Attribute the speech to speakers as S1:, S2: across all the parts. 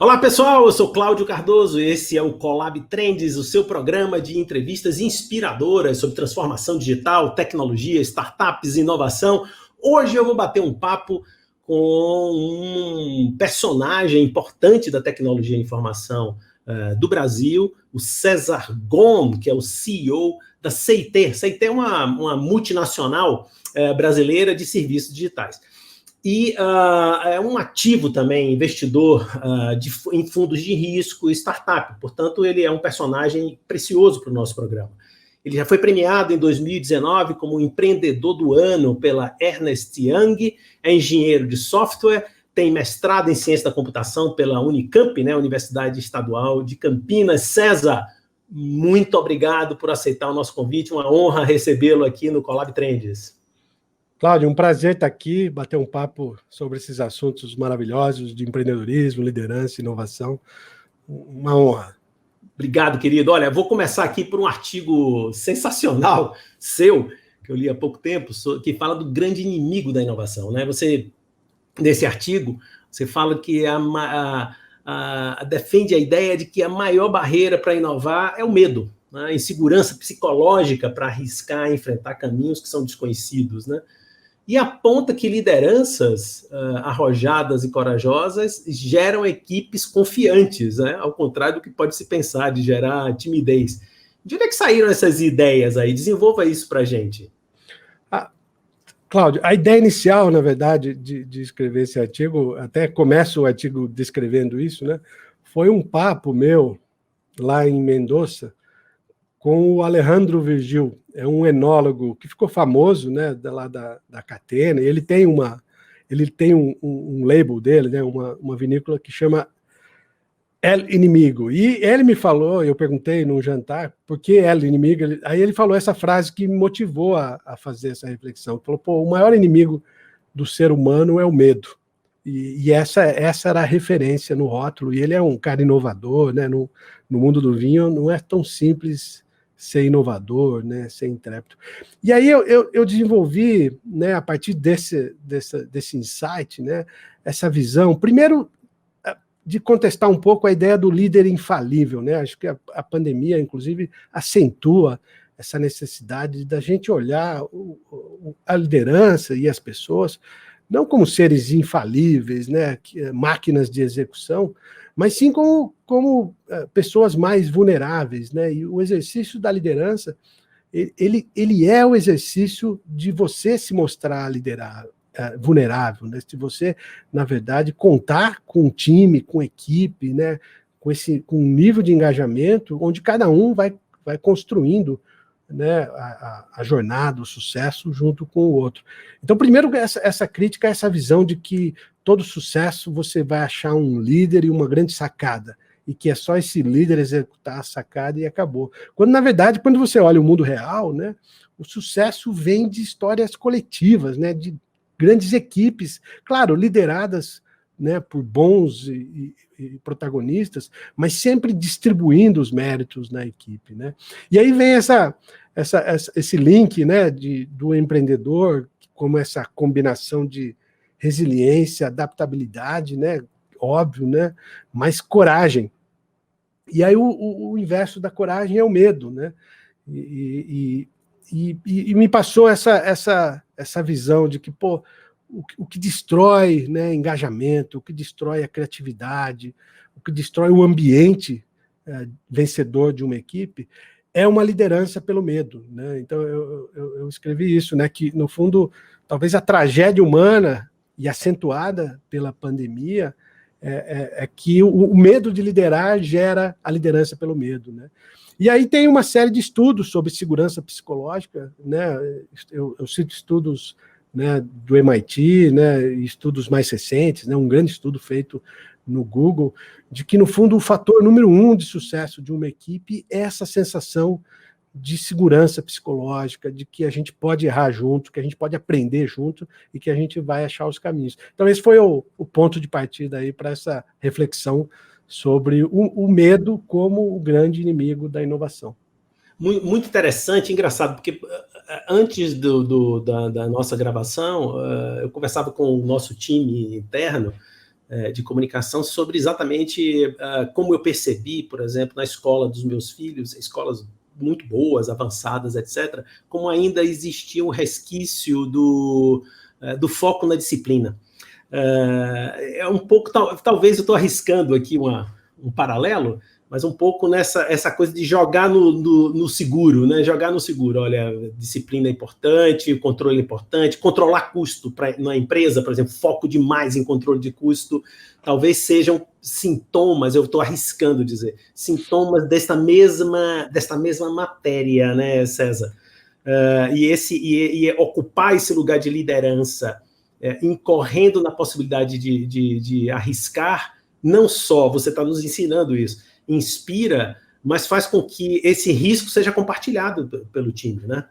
S1: Olá pessoal, eu sou Cláudio Cardoso e esse é o Colab Trends, o seu programa de entrevistas inspiradoras sobre transformação digital, tecnologia, startups, inovação. Hoje eu vou bater um papo com um personagem importante da tecnologia e informação do Brasil, o César Gon, que é o CEO da CIT. CIT é uma multinacional brasileira de serviços digitais. E é um ativo também, investidor em fundos de risco e startup. Portanto, ele é um personagem precioso para o nosso programa. Ele já foi premiado em 2019 como empreendedor do ano pela Ernst Young, é engenheiro de software, tem mestrado em ciência da computação pela Unicamp, né, Universidade Estadual de Campinas. César, muito obrigado por aceitar o nosso convite, uma honra recebê-lo aqui no Colab Trends.
S2: Cláudio, um prazer estar aqui, bater um papo sobre esses assuntos maravilhosos de empreendedorismo, liderança, inovação. Uma honra.
S1: Obrigado, querido. Olha, vou começar aqui por um artigo sensacional seu, que eu li há pouco tempo, que fala do grande inimigo da inovação, né? Nesse artigo, você fala que defende a ideia de que a maior barreira para inovar é o medo, né? A insegurança psicológica para arriscar, enfrentar caminhos que são desconhecidos, né? E aponta que lideranças arrojadas e corajosas geram equipes confiantes, né? Ao contrário do que pode se pensar de gerar timidez. De onde é que saíram essas ideias aí? Desenvolva isso para a gente.
S2: Cláudio, a ideia inicial, na verdade, de escrever esse artigo, até começo o artigo descrevendo isso, né? Foi um papo meu lá em Mendoza com o Alejandro Virgil, é um enólogo que ficou famoso, né, lá da Catena. Ele tem um label dele, né, uma vinícola que chama El Inimigo. E ele me falou, eu perguntei num jantar, por que El Inimigo? Aí ele falou essa frase que me motivou a fazer essa reflexão. Ele falou, pô, o maior inimigo do ser humano é o medo. E essa era a referência no rótulo. E ele é um cara inovador, né, no mundo do vinho não é tão simples ser inovador, né, ser intrépido. E aí eu desenvolvi, né, a partir desse insight, né, essa visão, primeiro, de contestar um pouco a ideia do líder infalível, né? Acho que a pandemia, inclusive, acentua essa necessidade da gente olhar a liderança e as pessoas não como seres infalíveis, né, máquinas de execução, mas sim como pessoas mais vulneráveis, né? E o exercício da liderança, ele é o exercício de você se mostrar vulnerável, né? Se você, na verdade, contar com um time, com equipe, né? Com um nível de engajamento onde cada um vai construindo, né, a jornada, o sucesso junto com o outro. Então, primeiro, essa crítica, essa visão de que todo sucesso você vai achar um líder e uma grande sacada, e que é só esse líder executar a sacada e acabou. Quando, na verdade, quando você olha o mundo real, né, o sucesso vem de histórias coletivas, né, de grandes equipes, claro, lideradas, né, por bons e protagonistas, mas sempre distribuindo os méritos na equipe, né? E aí vem esse link, né, do empreendedor, como essa combinação de resiliência, adaptabilidade, né, óbvio, né, mas coragem. E aí o inverso da coragem é o medo, né? E me passou essa visão de que, pô, o que destrói, né, engajamento, o que destrói a criatividade, o que destrói o ambiente vencedor de uma equipe é uma liderança pelo medo, né? Então eu escrevi isso, né, que no fundo talvez a tragédia humana e acentuada pela pandemia é que o medo de liderar gera a liderança pelo medo, né? E aí tem uma série de estudos sobre segurança psicológica, né? Eu cito estudos, né, do MIT, né, estudos mais recentes, né, um grande estudo feito no Google, de que, no fundo, o fator número 1 de sucesso de uma equipe é essa sensação de segurança psicológica, de que a gente pode errar junto, que a gente pode aprender junto e que a gente vai achar os caminhos. Então, esse foi o ponto de partida aí para essa reflexão sobre o medo como o grande inimigo da inovação.
S1: Muito interessante, engraçado, porque antes da nossa gravação, eu conversava com o nosso time interno, de comunicação sobre exatamente como eu percebi, por exemplo, na escola dos meus filhos, escolas muito boas, avançadas, etc., como ainda existia um resquício do foco na disciplina. É um pouco, talvez eu estou arriscando aqui um paralelo, mas um pouco essa coisa de jogar no seguro, né? Jogar no seguro. Olha, disciplina é importante, o controle é importante, controlar custo na empresa, por exemplo, foco demais em controle de custo, talvez sejam sintomas, eu estou arriscando dizer, sintomas desta mesma matéria, né, César? E ocupar esse lugar de liderança, incorrendo na possibilidade de arriscar, não só você está nos ensinando isso, inspira, mas faz com que esse risco seja compartilhado pelo time, né?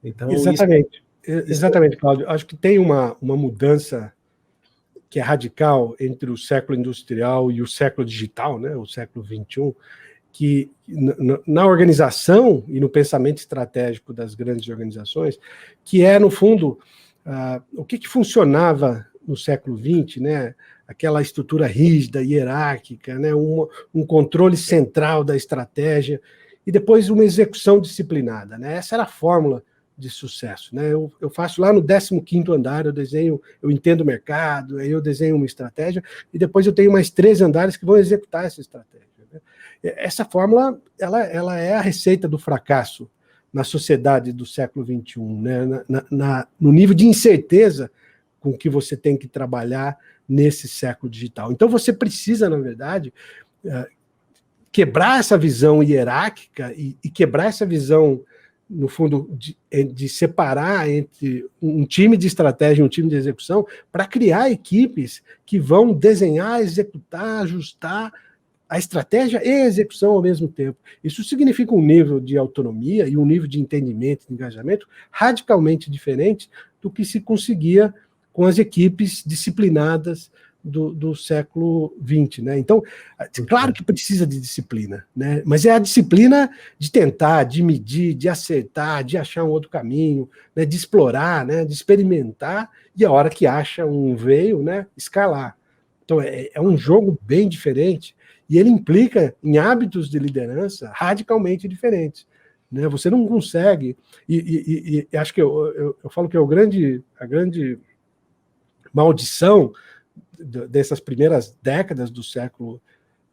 S2: Então, exatamente, exatamente, Cláudio. Acho que tem uma mudança que é radical entre o século industrial e o século digital, né? O século XXI, que na organização e no pensamento estratégico das grandes organizações, que é, no fundo, o que funcionava no século XX, né? Aquela estrutura rígida, hierárquica, né? Um controle central da estratégia e depois uma execução disciplinada, né? Essa era a fórmula de sucesso, né? Eu faço lá no 15º andar, eu entendo o mercado, aí eu desenho uma estratégia e depois eu tenho mais 3 andares que vão executar essa estratégia, né? Essa fórmula, ela é a receita do fracasso na sociedade do século XXI, né? No nível de incerteza com que você tem que trabalhar nesse século digital. Então você precisa, na verdade, quebrar essa visão hierárquica e quebrar essa visão, no fundo, de separar entre um time de estratégia e um time de execução para criar equipes que vão desenhar, executar, ajustar a estratégia e a execução ao mesmo tempo. Isso significa um nível de autonomia e um nível de entendimento, de engajamento radicalmente diferente do que se conseguia com as equipes disciplinadas do século XX, né? Então, claro que precisa de disciplina, né? Mas é a disciplina de tentar, de medir, de acertar, de achar um outro caminho, né? De explorar, né? De experimentar, e a hora que acha um veio, né? Escalar. Então, é um jogo bem diferente, e ele implica em hábitos de liderança radicalmente diferentes, né? Você não consegue, e acho que eu falo que é a grande maldição dessas primeiras décadas do século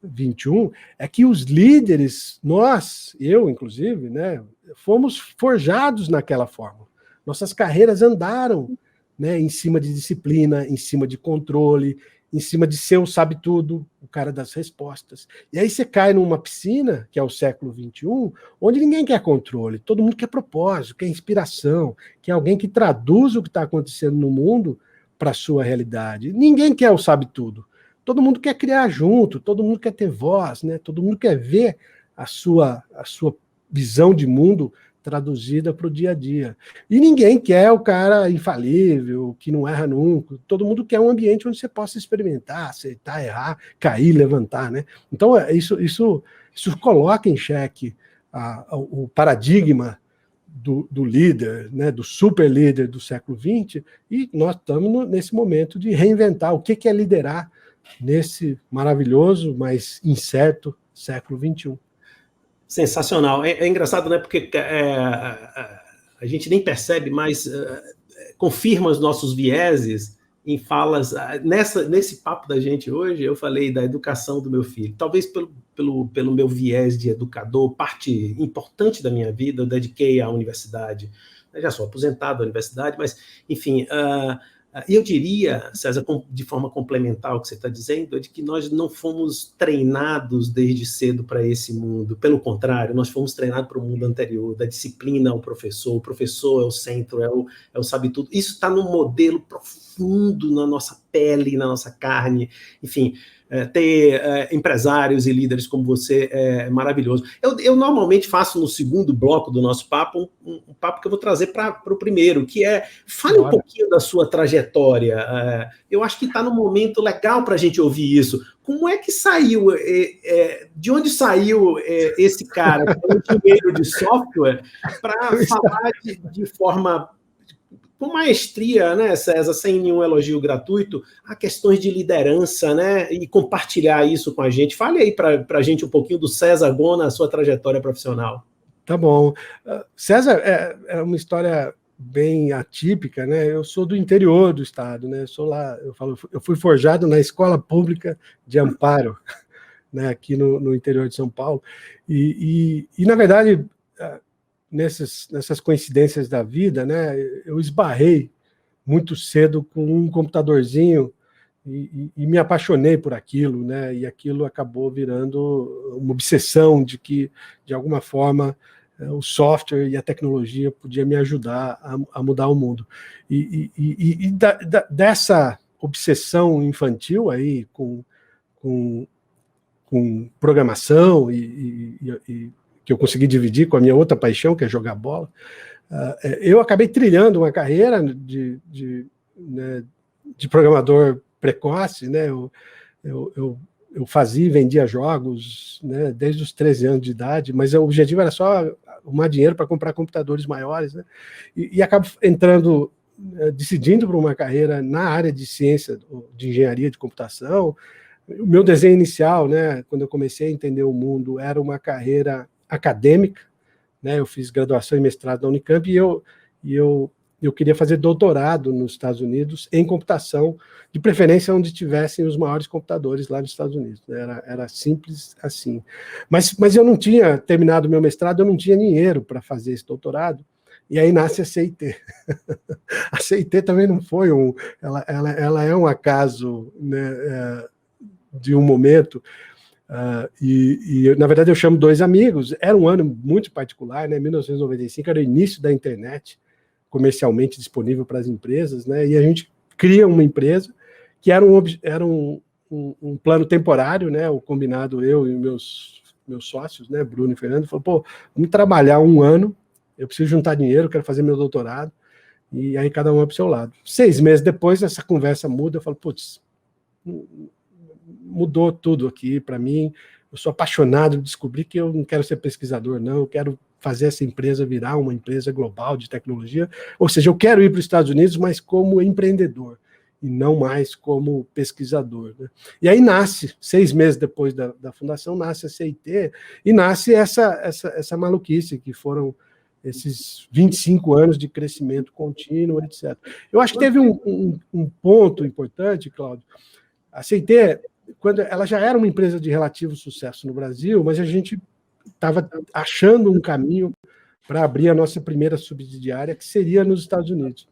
S2: XXI é que os líderes, eu inclusive, né, fomos forjados naquela forma. Nossas carreiras andaram, né, em cima de disciplina, em cima de controle, em cima de ser o sabe-tudo, o cara das respostas. E aí você cai numa piscina, que é o século XXI, onde ninguém quer controle, todo mundo quer propósito, quer inspiração, quer alguém que traduz o que está acontecendo no mundo para a sua realidade. Ninguém quer o sabe-tudo. Todo mundo quer criar junto, todo mundo quer ter voz, né? Todo mundo quer ver a sua visão de mundo traduzida para o dia a dia. E ninguém quer o cara infalível, que não erra nunca. Todo mundo quer um ambiente onde você possa experimentar, acertar, errar, cair, levantar, né? Então, isso coloca em xeque o paradigma do líder, né, do super líder do século XX, e nós estamos nesse momento de reinventar o que é liderar nesse maravilhoso, mas incerto século XXI.
S1: Sensacional. É engraçado, né? Porque a gente nem percebe, mas confirma os nossos vieses em falas. Nesse papo da gente hoje, eu falei da educação do meu filho. Talvez pelo meu viés de educador, parte importante da minha vida, eu dediquei à universidade. Eu já sou aposentado da universidade, mas, enfim... eu diria, César, de forma complementar ao que você está dizendo, é de que nós não fomos treinados desde cedo para esse mundo. Pelo contrário, nós fomos treinados para o mundo anterior, da disciplina ao professor. O professor é o centro, é o sabe-tudo. Isso está no modelo profundo na nossa pele, na nossa carne. Enfim, ter empresários e líderes como você é maravilhoso. Eu normalmente faço no segundo bloco do nosso papo um papo que eu vou trazer para o primeiro, que é, fale um pouquinho da sua trajetória. Eu acho que está num momento legal para a gente ouvir isso. Como é que saiu, de onde saiu esse cara, que é um engenheiro de software, para falar de forma com maestria, né, César, sem nenhum elogio gratuito, a questões de liderança, né, e compartilhar isso com a gente. Fale aí para a gente um pouquinho do César Gona, a sua trajetória profissional.
S2: Tá bom. César é uma história bem atípica, né? Eu sou do interior do estado, né? Eu fui forjado na Escola Pública de Amparo, né? Aqui no interior de São Paulo. E na verdade, nessas coincidências da vida, né? Eu esbarrei muito cedo com um computadorzinho e me apaixonei por aquilo, né? E aquilo acabou virando uma obsessão de que, de alguma forma, o software e a tecnologia podia me ajudar a mudar o mundo. Dessa obsessão infantil aí com programação que eu consegui dividir com a minha outra paixão, que é jogar bola, eu acabei trilhando uma carreira de programador precoce, né? Eu fazia e vendia jogos, né, desde os 13 anos de idade, mas o objetivo era só arrumar dinheiro para comprar computadores maiores, né? E acabo decidindo por uma carreira na área de ciência, de engenharia de computação. O meu desenho inicial, né, quando eu comecei a entender o mundo, era uma carreira acadêmica, né? Eu fiz graduação e mestrado na Unicamp e eu queria fazer doutorado nos Estados Unidos em computação, de preferência onde tivessem os maiores computadores lá nos Estados Unidos. Era simples assim. Mas eu não tinha terminado o meu mestrado, eu não tinha dinheiro para fazer esse doutorado, e aí nasce a CIT. A CIT também não foi ela é um acaso, né, de um momento, na verdade eu chamo dois amigos, era um ano muito particular, né, 1995, era o início da internet, comercialmente disponível para as empresas, né? E a gente cria uma empresa que era um plano temporário, né? O combinado, eu e meus sócios, né? Bruno e Fernando, falou, pô, vamos trabalhar um ano, eu preciso juntar dinheiro, quero fazer meu doutorado, e aí cada um vai para o seu lado. 6 meses depois, essa conversa muda, eu falo, putz, mudou tudo aqui para mim, eu sou apaixonado, descobri que eu não quero ser pesquisador, não, eu quero fazer essa empresa virar uma empresa global de tecnologia, ou seja, eu quero ir para os Estados Unidos, mas como empreendedor, e não mais como pesquisador, né? E aí nasce, 6 meses depois da fundação, nasce a CIT, e nasce essa maluquice, que foram esses 25 anos de crescimento contínuo, etc. Eu acho que teve um ponto importante, Cláudio. A CIT, quando ela já era uma empresa de relativo sucesso no Brasil, mas a gente estava achando um caminho para abrir a nossa primeira subsidiária, que seria nos Estados Unidos.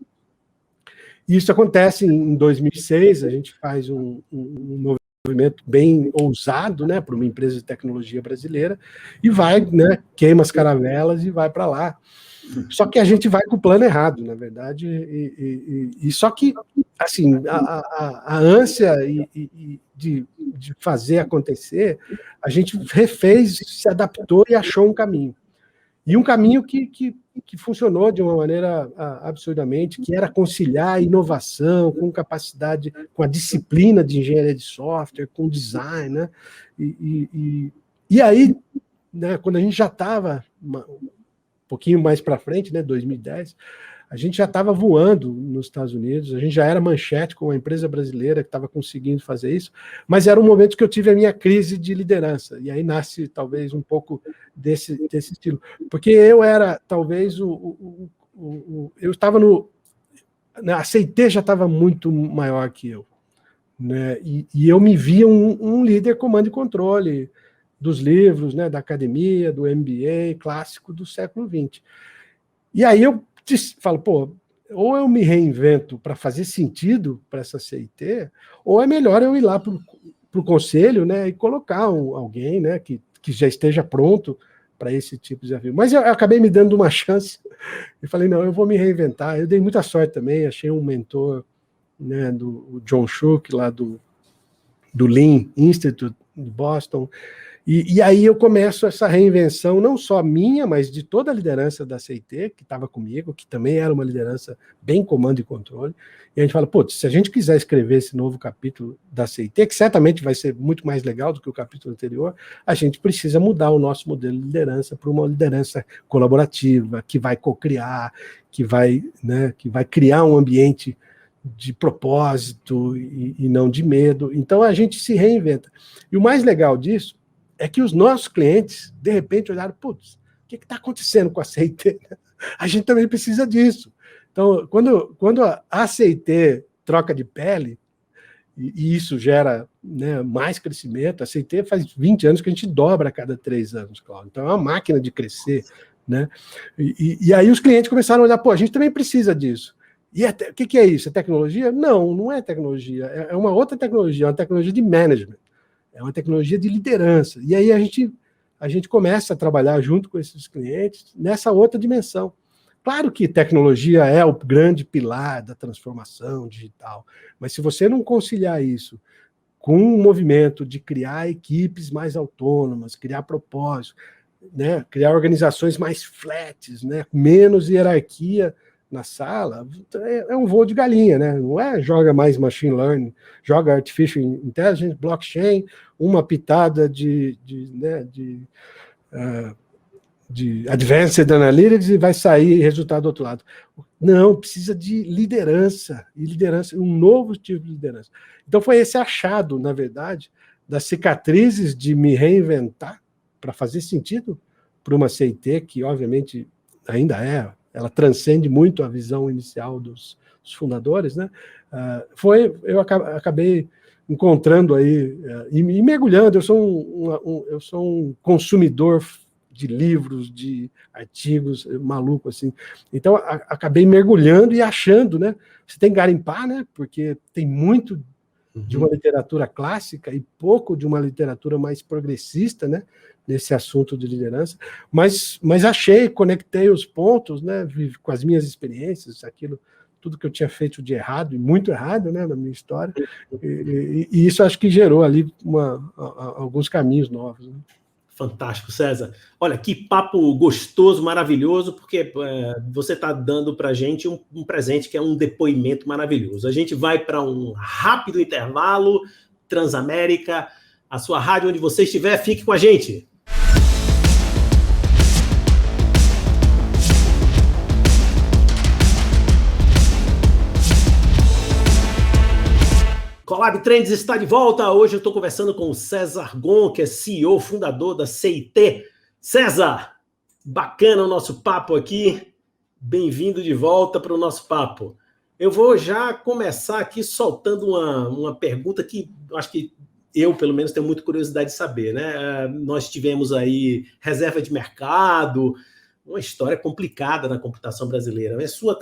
S2: E isso acontece em 2006, a gente faz um movimento bem ousado, né, para uma empresa de tecnologia brasileira, e vai, né, queima as caravelas e vai para lá. Só que a gente vai com o plano errado, na verdade, e só que, assim, a ânsia de fazer acontecer, a gente refez, se adaptou e achou um caminho. E um caminho que funcionou de uma maneira absurdamente, que era conciliar a inovação com capacidade, com a disciplina de engenharia de software, com design, né? E aí, né, quando a gente já estava pouquinho mais para frente, né, 2010, a gente já estava voando nos Estados Unidos, a gente já era manchete com uma empresa brasileira que estava conseguindo fazer isso, mas era um momento que eu tive a minha crise de liderança, e aí nasce talvez um pouco desse estilo, porque eu era talvez eu estava a CIT já estava muito maior que eu, né, e eu me via um líder comando e controle dos livros, né, da academia, do MBA clássico do século XX. E aí eu falo, pô, ou eu me reinvento para fazer sentido para essa CIT, ou é melhor eu ir lá para o conselho, né, e colocar alguém, né, que já esteja pronto para esse tipo de desafio. Mas eu acabei me dando uma chance e falei, não, eu vou me reinventar. Eu dei muita sorte também, achei um mentor, né, do John Shook, lá do Lean Institute de Boston. E aí eu começo essa reinvenção, não só minha, mas de toda a liderança da CIT, que estava comigo, que também era uma liderança bem comando e controle. E a gente fala, putz, se a gente quiser escrever esse novo capítulo da CIT, que certamente vai ser muito mais legal do que o capítulo anterior, a gente precisa mudar o nosso modelo de liderança para uma liderança colaborativa, que vai co-criar, que vai criar um ambiente de propósito e não de medo. Então a gente se reinventa. E o mais legal disso é que os nossos clientes, de repente, olharam, putz, o que está acontecendo com a CIT? A gente também precisa disso. Então, quando a CIT troca de pele, e isso gera, né, mais crescimento, a CIT faz 20 anos que a gente dobra a cada 3 anos, Cláudio. Então é uma máquina de crescer, né? E aí os clientes começaram a olhar, pô, a gente também precisa disso. E o que é isso? É tecnologia? Não, não é tecnologia. É uma outra tecnologia, é uma tecnologia de management. É uma tecnologia de liderança. E aí a gente começa a trabalhar junto com esses clientes nessa outra dimensão. Claro que tecnologia é o grande pilar da transformação digital, mas se você não conciliar isso com um movimento de criar equipes mais autônomas, criar propósito, né, criar organizações mais flats, né, menos hierarquia na sala, é um voo de galinha, né? Não é joga mais machine learning, joga artificial intelligence, blockchain, uma pitada de advanced analytics e vai sair resultado do outro lado. Não, precisa de liderança, um novo tipo de liderança. Então foi esse achado, na verdade, das cicatrizes de me reinventar para fazer sentido para uma CIT, que obviamente ainda ela transcende muito a visão inicial dos fundadores, né? Eu acabei encontrando aí e mergulhando. Eu sou um consumidor de livros, de artigos, maluco assim. Então acabei mergulhando e achando, né? Você tem que garimpar, né? Porque tem muito de uma literatura clássica e pouco de uma literatura mais progressista, né, nesse assunto de liderança, mas achei, conectei os pontos, né, com as minhas experiências, tudo que eu tinha feito de errado, e muito errado, né, na minha história, e isso acho que gerou ali alguns caminhos novos, né?
S1: Fantástico, César. Olha, que papo gostoso, maravilhoso, porque você está dando para a gente um presente que é um depoimento maravilhoso. A gente vai para um rápido intervalo, Transamérica, a sua rádio onde você estiver, fique com a gente. Colab Trends está de volta. Hoje eu estou conversando com o César Gon, que é CEO, fundador da CIT. César, bacana o nosso papo aqui. Bem-vindo de volta para o nosso papo. Eu vou já começar aqui soltando uma pergunta que acho que eu, pelo menos, tenho muita curiosidade de saber, né? Nós tivemos aí reserva de mercado, uma história complicada na computação brasileira. Né? Sua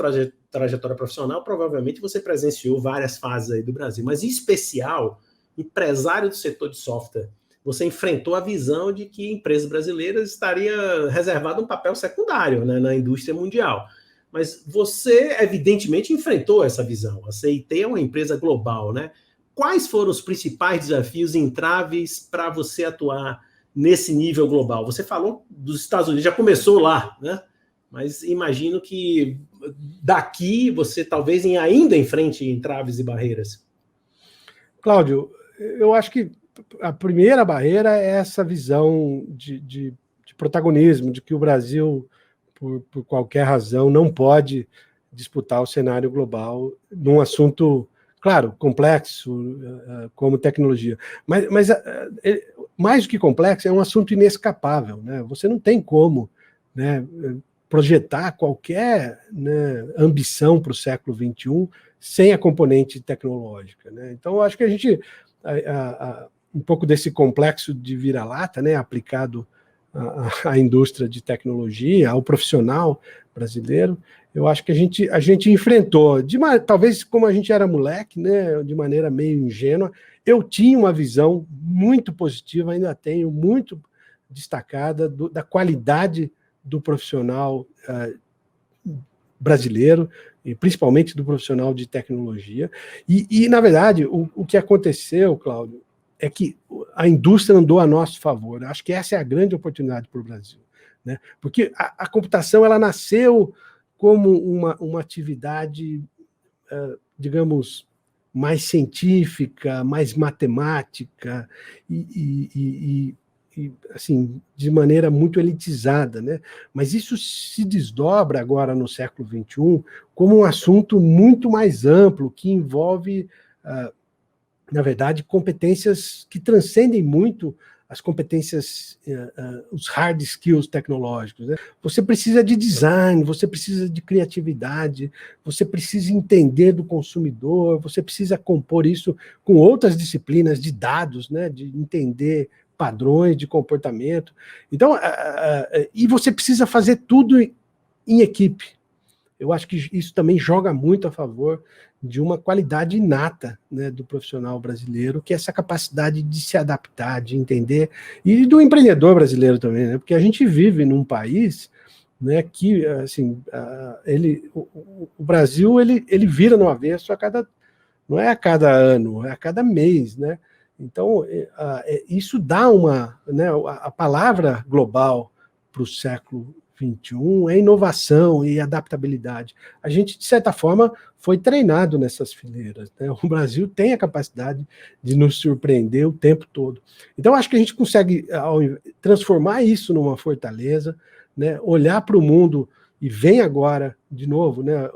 S1: trajetória profissional, provavelmente você presenciou várias fases aí do Brasil, mas em especial, empresário do setor de software, você enfrentou a visão de que empresas brasileiras estaria reservado um papel secundário, né, na indústria mundial. Mas você, evidentemente, enfrentou essa visão. A CIT é uma empresa global, né? Quais foram os principais desafios e entraves para você atuar nesse nível global? Você falou dos Estados Unidos, já começou lá, né? Mas imagino que daqui você talvez ainda enfrente entraves e barreiras.
S2: Cláudio, eu acho que a primeira barreira é essa visão de protagonismo, de que o Brasil, por qualquer razão, não pode disputar o cenário global num assunto, claro, complexo, como tecnologia. Mas mais do que complexo, é um assunto inescapável, né? Você não tem como, né, projetar qualquer, né, ambição para o século XXI sem a componente tecnológica, né? Então, eu acho que a gente, um pouco desse complexo de vira-lata, né, aplicado à indústria de tecnologia, ao profissional brasileiro, eu acho que a gente enfrentou, talvez como a gente era moleque, né, de maneira meio ingênua. Eu tinha uma visão muito positiva, ainda tenho, muito destacada da qualidade do profissional brasileiro, e principalmente do profissional de tecnologia. E na verdade, o que aconteceu, Cláudio, é que a indústria andou a nosso favor. Acho que essa é a grande oportunidade para o Brasil, né? Porque a computação ela nasceu como uma atividade, digamos, mais científica, mais matemática e assim, de maneira muito elitizada, né? Mas isso se desdobra agora no século XXI como um assunto muito mais amplo, que envolve, na verdade, competências que transcendem muito as competências, os hard skills tecnológicos, né? Você precisa de design, você precisa de criatividade, você precisa entender do consumidor, você precisa compor isso com outras disciplinas de dados, né? De entender padrões de comportamento. Então, e você precisa fazer tudo em equipe. Eu acho que isso também joga muito a favor de uma qualidade inata, né, do profissional brasileiro, que é essa capacidade de se adaptar, de entender, e do empreendedor brasileiro também, né, porque a gente vive num país, né, que, assim, o Brasil, ele vira no avesso não é a cada ano, é a cada mês, né. Então, isso dá né, a palavra global para o século XXI é inovação e adaptabilidade. A gente, de certa forma, foi treinado nessas fileiras, né? O Brasil tem a capacidade de nos surpreender o tempo todo. Então, acho que a gente consegue transformar isso numa fortaleza, né? Olhar para o mundo, e vem agora, de novo, né?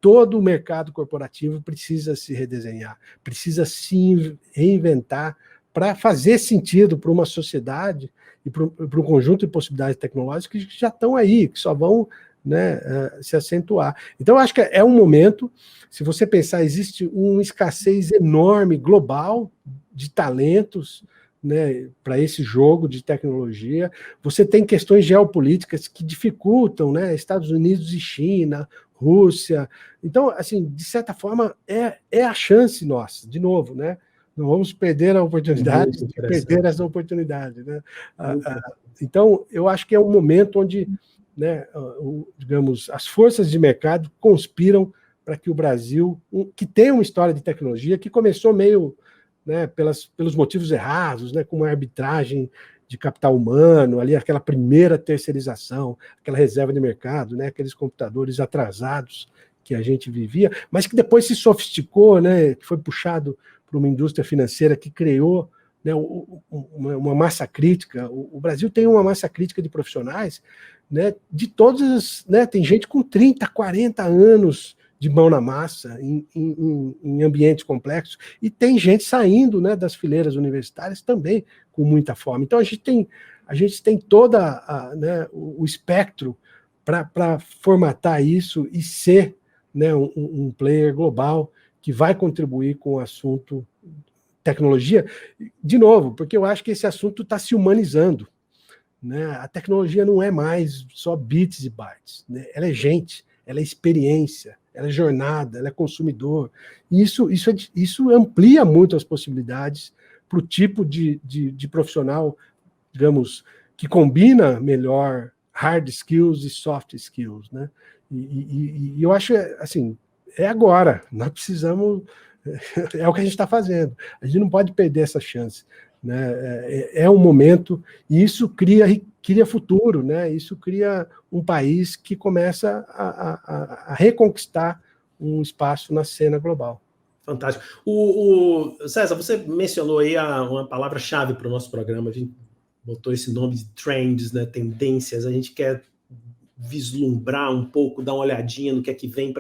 S2: Todo o mercado corporativo precisa se redesenhar, precisa se reinventar para fazer sentido para uma sociedade e para um conjunto de possibilidades tecnológicas que já estão aí, que só vão, né, se acentuar. Então, eu acho que é um momento, se você pensar, existe uma escassez enorme, global, de talentos, né, para esse jogo de tecnologia. Você tem questões geopolíticas que dificultam, né, Estados Unidos e China, Rússia. Então, assim, de certa forma, é a chance nossa, de novo, né? Não vamos perder a oportunidade de perder essa oportunidade, né? Então, eu acho que é um momento onde, né, digamos, as forças de mercado conspiram para que o Brasil, que tem uma história de tecnologia, que começou meio, né, pelos motivos errados, né, com uma arbitragem de capital humano, ali aquela primeira terceirização, aquela reserva de mercado, né, aqueles computadores atrasados que a gente vivia, mas que depois se sofisticou, né, que foi puxado para uma indústria financeira que criou, né, uma massa crítica. O Brasil tem uma massa crítica de profissionais, né, de todas, né, tem gente com 30, 40 anos de mão na massa, em ambientes complexos, e tem gente saindo, né, das fileiras universitárias também com muita fome. Então, a gente tem toda né, o espectro para formatar isso e ser, né, um player global que vai contribuir com o assunto tecnologia, de novo, porque eu acho que esse assunto está se humanizando, né? A tecnologia não é mais só bits e bytes, né? Ela é gente, ela é experiência, ela é jornada, ela é consumidor. E isso amplia muito as possibilidades para o tipo de profissional, digamos, que combina melhor hard skills e soft skills, né? E eu acho, assim, é agora, nós precisamos, é o que a gente está fazendo, a gente não pode perder essa chance, né? É um momento, e isso cria futuro, né? Isso cria um país que começa a reconquistar um espaço na cena global.
S1: Fantástico. César, você mencionou aí uma palavra-chave para o nosso programa, a gente botou esse nome de trends, né, tendências, a gente quer vislumbrar um pouco, dar uma olhadinha no que é que vem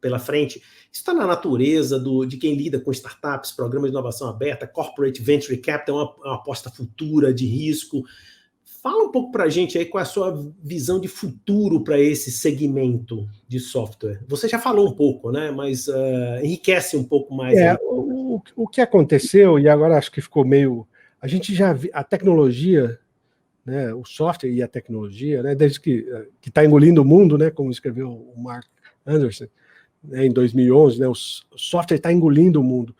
S1: pela frente. Isso está na natureza de quem lida com startups, programas de inovação aberta, corporate venture capital, uma aposta futura de risco. Fala um pouco para a gente aí qual é a sua visão de futuro para esse segmento de software. Você já falou um pouco, né? Mas enriquece um pouco mais.
S2: O que aconteceu, e agora acho que ficou meio... A gente já viu a tecnologia, né, o software e a tecnologia, né, desde que está engolindo o mundo, né, como escreveu o Mark Anderson, né, em 2011, né, o software está engolindo o mundo.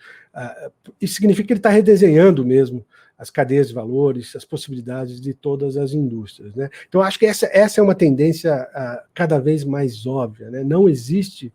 S2: Isso significa que ele está redesenhando mesmo as cadeias de valores, as possibilidades de todas as indústrias, né? Então, acho que essa é uma tendência cada vez mais óbvia, né? Não existe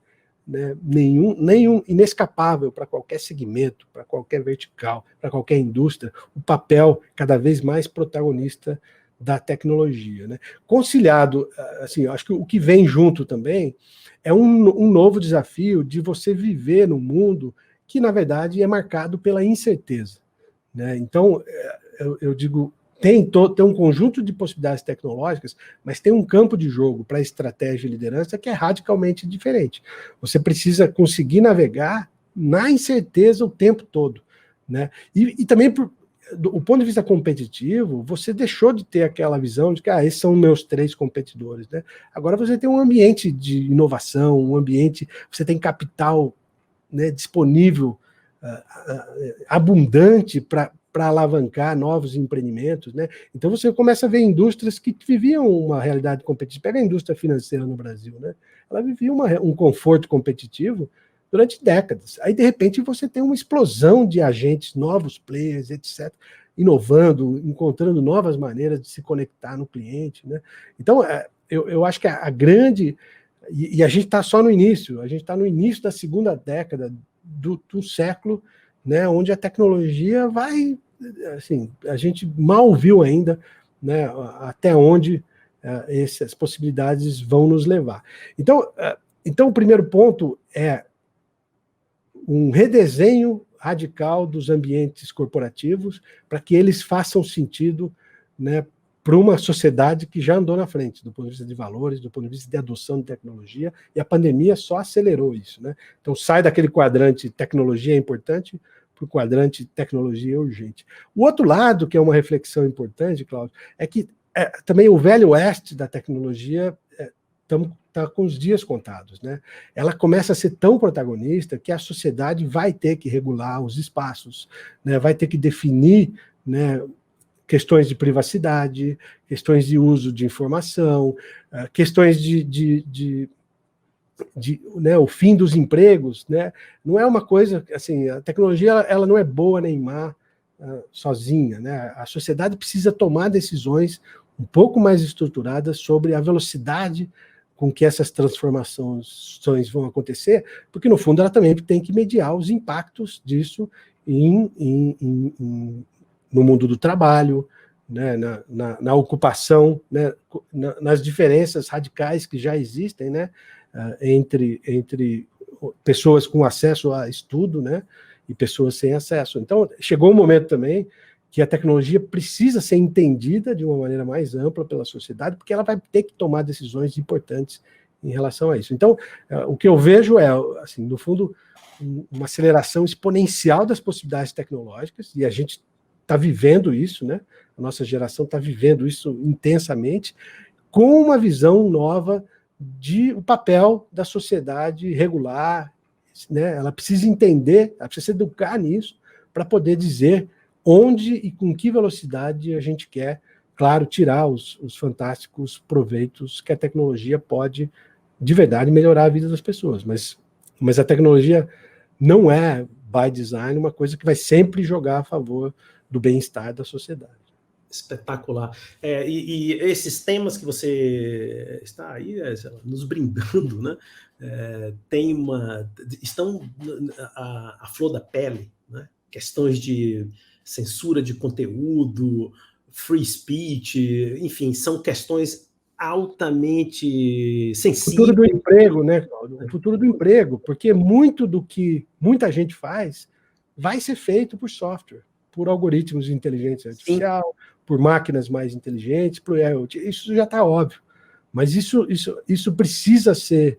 S2: né, nenhum inescapável para qualquer segmento, para qualquer vertical, para qualquer indústria, o papel cada vez mais protagonista da tecnologia, né? Conciliado, assim, acho que o que vem junto também é um novo desafio de você viver num mundo que, na verdade, é marcado pela incerteza, né? Então, eu digo, tem um conjunto de possibilidades tecnológicas, mas tem um campo de jogo para estratégia e liderança que é radicalmente diferente. Você precisa conseguir navegar na incerteza o tempo todo, né? E também, do ponto de vista competitivo, você deixou de ter aquela visão de que esses são meus 3 competidores, né? Agora você tem um ambiente de inovação, um ambiente, você tem capital, né, disponível, abundante para alavancar novos empreendimentos, né? Então você começa a ver indústrias que viviam uma realidade competitiva. Pega a indústria financeira no Brasil, né? Ela vivia um conforto competitivo durante décadas. Aí, de repente, você tem uma explosão de agentes, novos players, etc., inovando, encontrando novas maneiras de se conectar no cliente, né? Então, eu acho que a grande... E a gente está só no início, a gente está no início da segunda década do século, né, onde a tecnologia vai, assim, a gente mal viu ainda, né, até onde essas possibilidades vão nos levar. Então, o primeiro ponto é um redesenho radical dos ambientes corporativos para que eles façam sentido, né, para uma sociedade que já andou na frente, do ponto de vista de valores, do ponto de vista de adoção de tecnologia, e a pandemia só acelerou isso, né? Então sai daquele quadrante tecnologia é importante para o quadrante tecnologia é urgente. O outro lado, que é uma reflexão importante, Cláudio, é que também o velho oeste da tecnologia está com os dias contados, né? Ela começa a ser tão protagonista que a sociedade vai ter que regular os espaços, né? Vai ter que definir, né, questões de privacidade, questões de uso de informação, questões né, o fim dos empregos, né? Não é uma coisa, assim, a tecnologia ela não é boa nem má sozinha, né? A sociedade precisa tomar decisões um pouco mais estruturadas sobre a velocidade com que essas transformações vão acontecer, porque, no fundo, ela também tem que mediar os impactos disso no mundo do trabalho, né, na ocupação, né, nas diferenças radicais que já existem, né, entre pessoas com acesso a estudo, né, e pessoas sem acesso. Então, chegou um momento também que a tecnologia precisa ser entendida de uma maneira mais ampla pela sociedade, porque ela vai ter que tomar decisões importantes em relação a isso. Então, o que eu vejo é, assim, no fundo, uma aceleração exponencial das possibilidades tecnológicas, e a gente está vivendo isso, né? A nossa geração está vivendo isso intensamente, com uma visão nova de o papel da sociedade regular, né? Ela precisa entender, ela precisa se educar nisso, para poder dizer onde e com que velocidade a gente quer, claro, tirar os fantásticos proveitos que a tecnologia pode, de verdade, melhorar a vida das pessoas. Mas a tecnologia não é, by design, uma coisa que vai sempre jogar a favor do bem-estar da sociedade.
S1: Espetacular. E esses temas que você está aí nos brindando, né? Estão à flor da pele, né? Questões de censura de conteúdo, free speech, enfim, são questões altamente sensíveis.
S2: O futuro do emprego, né, Cláudio? O futuro do emprego, porque muito do que muita gente faz vai ser feito por software, por algoritmos de inteligência artificial, sim, por máquinas mais inteligentes, por IoT. Isso já está óbvio. Mas isso precisa ser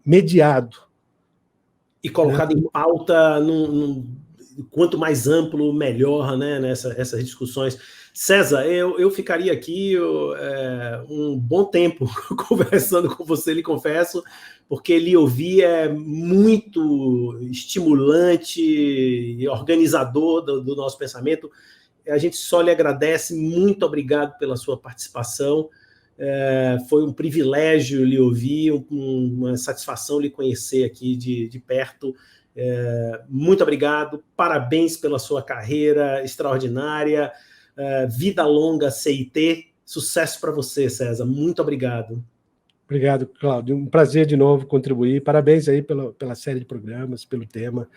S2: mediado.
S1: E colocado, né, em pauta, quanto mais amplo, melhor, né, essas discussões. César, eu ficaria aqui um bom tempo conversando com você, lhe confesso, porque lhe ouvir é muito estimulante e organizador do nosso pensamento. A gente só lhe agradece, muito obrigado pela sua participação. Foi um privilégio lhe ouvir, uma satisfação lhe conhecer aqui de perto. Muito obrigado, parabéns pela sua carreira extraordinária, vida longa CIT, sucesso para você, César, muito obrigado.
S2: Obrigado, Cláudio. Um prazer de novo contribuir. Parabéns aí pela série de programas, pelo tema.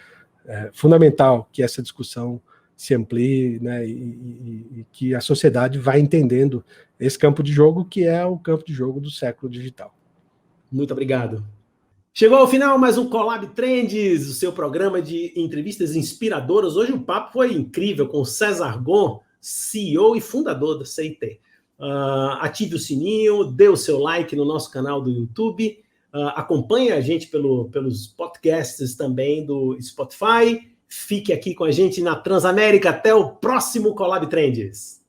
S2: É fundamental que essa discussão se amplie, né, e que a sociedade vá entendendo esse campo de jogo, que é o campo de jogo do século digital.
S1: Muito obrigado. Chegou ao final mais um Colab Trends, o seu programa de entrevistas inspiradoras. Hoje o papo foi incrível com César Gon, CEO e fundador da CIT. Ative o sininho, dê o seu like no nosso canal do YouTube, acompanhe a gente pelos podcasts também do Spotify. Fique aqui com a gente na Transamérica. Até o próximo Colab Trends.